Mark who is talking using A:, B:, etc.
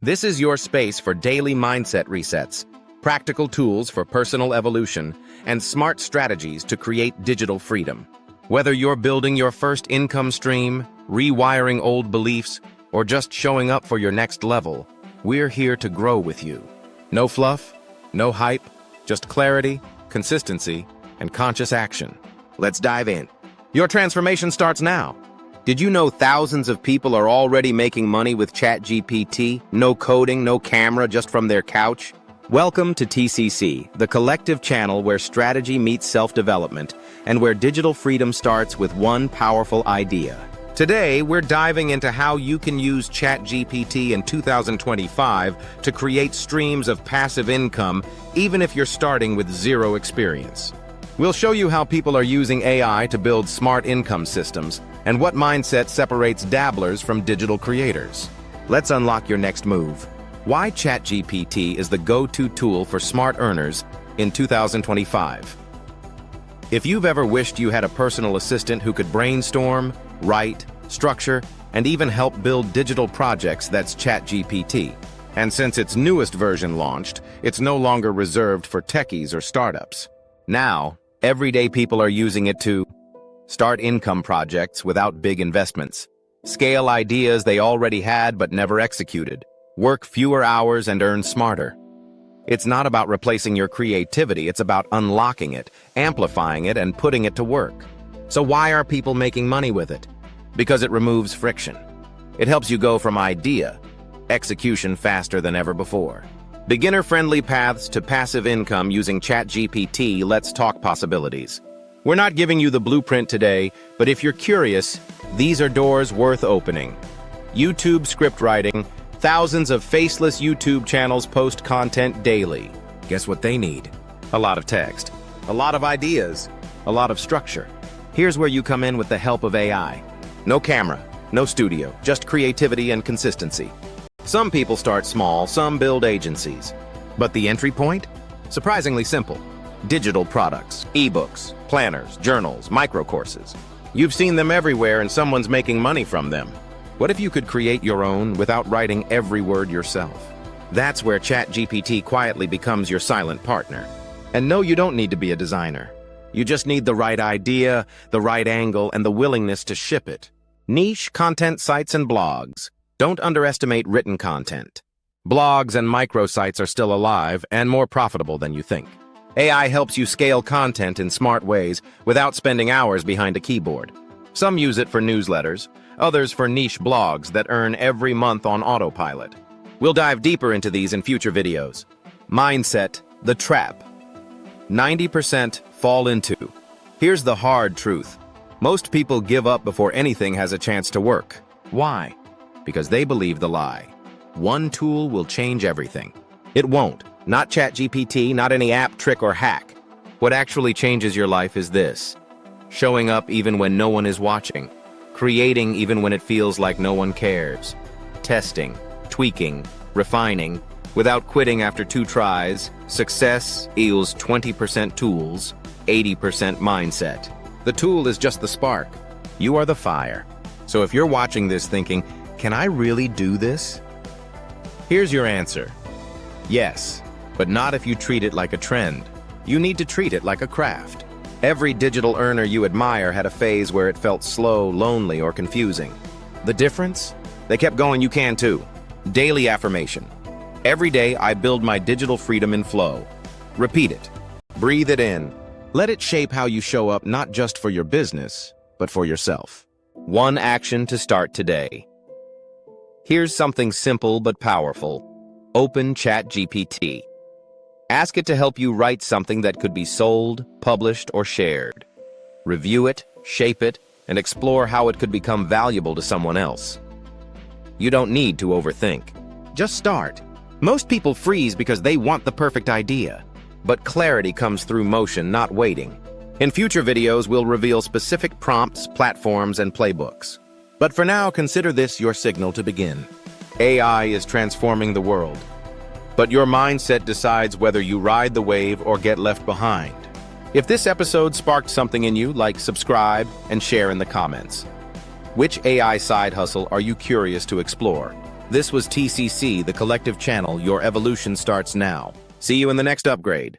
A: This is your space for daily mindset resets, practical tools for personal evolution, and smart strategies to create digital freedom. Whether you're building your first income stream, rewiring old beliefs, or just showing up for your next level, we're here to grow with you. No fluff, no hype, just clarity, consistency, and conscious action. Let's dive in. Your transformation starts now. Did you know thousands of people are already making money with ChatGPT? No coding, no camera, just from their couch? Welcome to TCC, the collective channel where strategy meets self-development and where digital freedom starts with one powerful idea. Today, we're diving into how you can use ChatGPT in 2025 to create streams of passive income, even if you're starting with zero experience. We'll show you how people are using AI to build smart income systems and what mindset separates dabblers from digital creators. Let's unlock your next move. Why ChatGPT is the go-to tool for smart earners in 2025. If you've ever wished you had a personal assistant who could brainstorm, write, structure, and even help build digital projects, that's ChatGPT. And since its newest version launched, it's no longer reserved for techies or startups. Now, everyday people are using it to start income projects without big investments, scale ideas they already had but never executed, work fewer hours and earn smarter. It's not about replacing your creativity, it's about unlocking it, amplifying it, and putting it to work. So why are people making money with it? Because it removes friction. It helps you go from idea, execution faster than ever before. Beginner-friendly paths to passive income using ChatGPT. Let's talk possibilities. We're not giving you the blueprint today, but if you're curious, these are doors worth opening. YouTube script writing. Thousands of faceless YouTube channels post content daily. Guess what they need? A lot of text, a lot of ideas, a lot of structure. Here's where you come in with the help of AI. No camera, no studio, just creativity and consistency. Some people start small, some build agencies. But the entry point? Surprisingly simple. Digital products, ebooks, planners, journals, microcourses. You've seen them everywhere and someone's making money from them. What if you could create your own without writing every word yourself? That's where ChatGPT quietly becomes your silent partner. And no, you don't need to be a designer. You just need the right idea, the right angle, and the willingness to ship it. Niche content sites and blogs. Don't underestimate written content. Blogs and microsites are still alive and more profitable than you think. AI helps you scale content in smart ways without spending hours behind a keyboard. Some use it for newsletters, others for niche blogs that earn every month on autopilot. We'll dive deeper into these in future videos. Mindset, the trap. 90% fall into. Here's the hard truth. Most people give up before anything has a chance to work. Why? Because they believe the lie. One tool will change everything. It won't. Not ChatGPT, not any app, trick, or hack. What actually changes your life is this. Showing up even when no one is watching. Creating even when it feels like no one cares. Testing, tweaking, refining, without quitting after 2 tries. Success equals 20% tools, 80% mindset. The tool is just the spark. You are the fire. So if you're watching this thinking, can I really do this? Here's your answer. Yes, but not if you treat it like a trend. You need to treat it like a craft. Every digital earner you admire had a phase where it felt slow, lonely, or confusing. The difference? They kept going. You can too. Daily affirmation. Every day I build my digital freedom in flow. Repeat it. Breathe it in. Let it shape how you show up, not just for your business, but for yourself. One action to start today. Here's something simple but powerful. Open ChatGPT. Ask it to help you write something that could be sold, published, or shared. Review it, shape it, and explore how it could become valuable to someone else. You don't need to overthink. Just start. Most people freeze because they want the perfect idea. But clarity comes through motion, not waiting. In future videos, we'll reveal specific prompts, platforms, and playbooks. But for now, consider this your signal to begin. AI is transforming the world. But your mindset decides whether you ride the wave or get left behind. If this episode sparked something in you, like, subscribe, and share in the comments. Which AI side hustle are you curious to explore? This was TCC, the collective channel. Your evolution starts now. See you in the next upgrade.